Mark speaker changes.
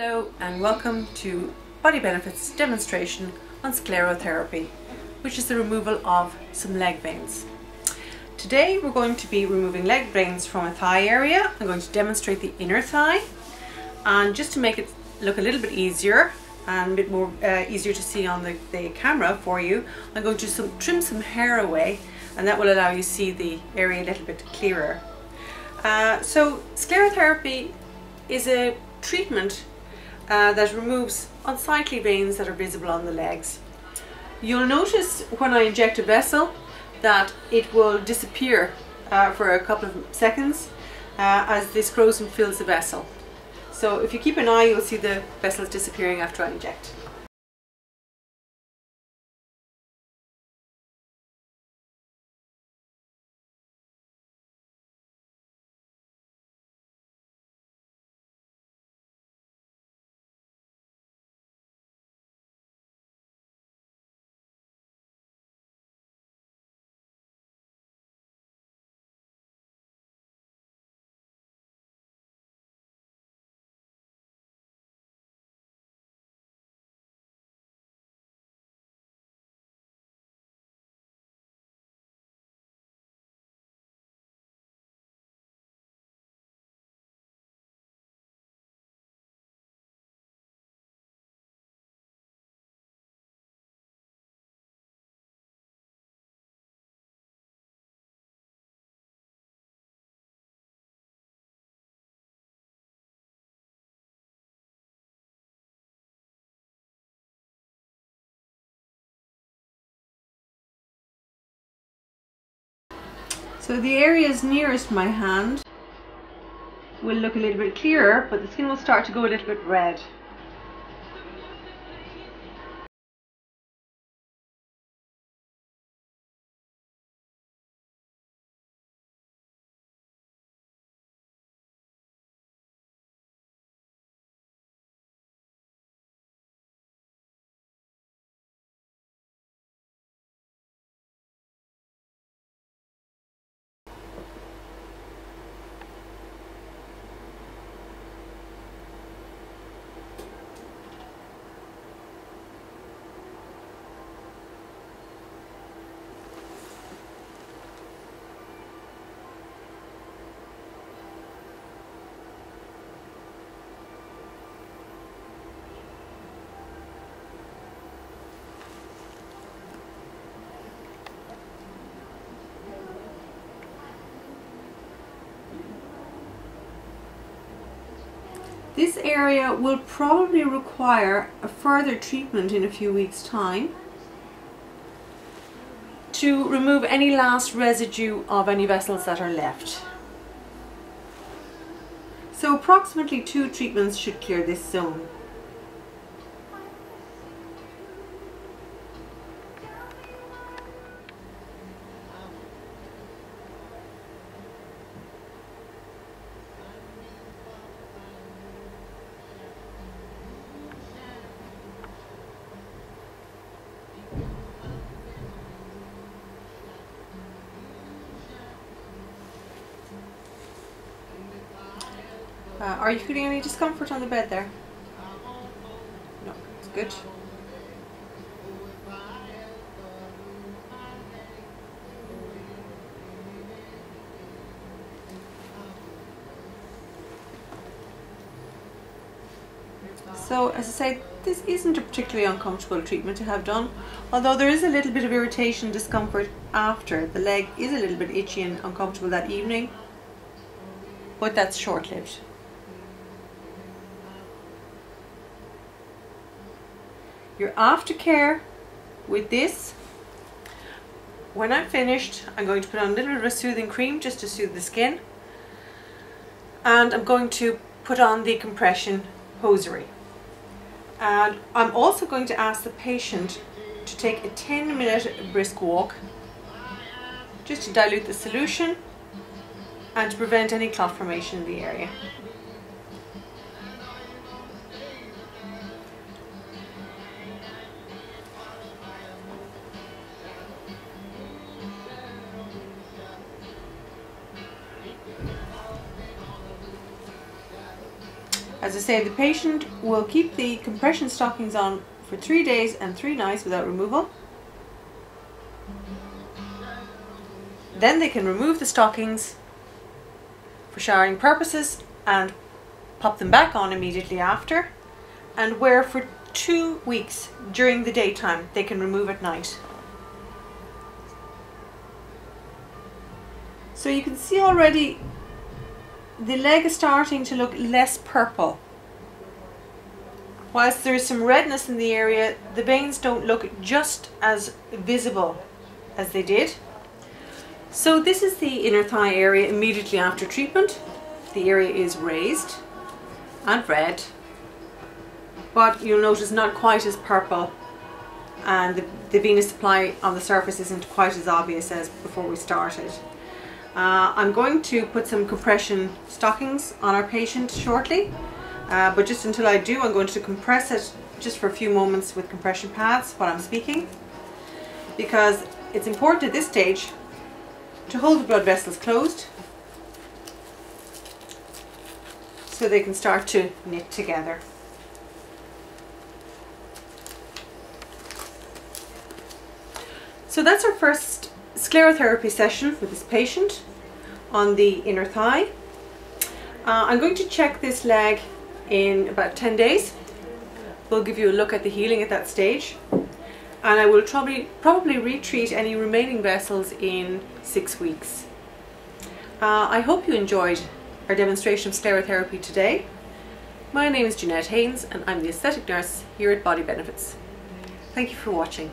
Speaker 1: Hello and welcome to Body Benefits demonstration on sclerotherapy, which is the removal of some leg veins. Today we're going to be removing leg veins from a thigh area. I'm going to demonstrate the inner thigh, and just to make it look a little bit easier and a bit more easier to see on the camera for you, I'm going to trim some hair away, and that will allow you to see the area a little bit clearer. So sclerotherapy is a treatment that removes unsightly veins that are visible on the legs. You'll notice when I inject a vessel that it will disappear for a couple of seconds as the scrotum fills the vessel. So if you keep an eye, you'll see the vessels disappearing after I inject. So the areas nearest my hand will look a little bit clearer, but the skin will start to go a little bit red. This area will probably require a further treatment in a few weeks' time to remove any last residue of any vessels that are left. So approximately 2 treatments should clear this zone. Are you feeling any discomfort on the bed there? No, it's good. So as I say, this isn't a particularly uncomfortable treatment to have done, although there is a little bit of irritation, discomfort after. The leg is a little bit itchy and uncomfortable that evening, but that's short-lived. Your aftercare with this, when I'm finished, I'm going to put on a little bit of a soothing cream just to soothe the skin, and I'm going to put on the compression hosiery. And I'm also going to ask the patient to take a 10-minute brisk walk just to dilute the solution and to prevent any clot formation in the area. As I say, the patient will keep the compression stockings on for 3 days and 3 nights without removal. Then they can remove the stockings for showering purposes and pop them back on immediately after, and wear for 2 weeks during the daytime. They can remove at night. So you can see already the leg is starting to look less purple. Whilst there is some redness in the area, the veins don't look just as visible as they did. So this is the inner thigh area immediately after treatment. The area is raised and red, but you'll notice not quite as purple, and the venous supply on the surface isn't quite as obvious as before we started. I'm going to put some compression stockings on our patient shortly, but just until I do, I'm going to compress it just for a few moments with compression pads while I'm speaking, because it's important at this stage to hold the blood vessels closed so they can start to knit together. So that's our first sclerotherapy session with this patient on the inner thigh. I'm going to check this leg in about 10 days. We'll give you a look at the healing at that stage, and I will probably retreat any remaining vessels in 6 weeks. I hope you enjoyed our demonstration of sclerotherapy today. My name is Jeanette Haynes and I'm the aesthetic nurse here at Body Benefits. Thank you for watching.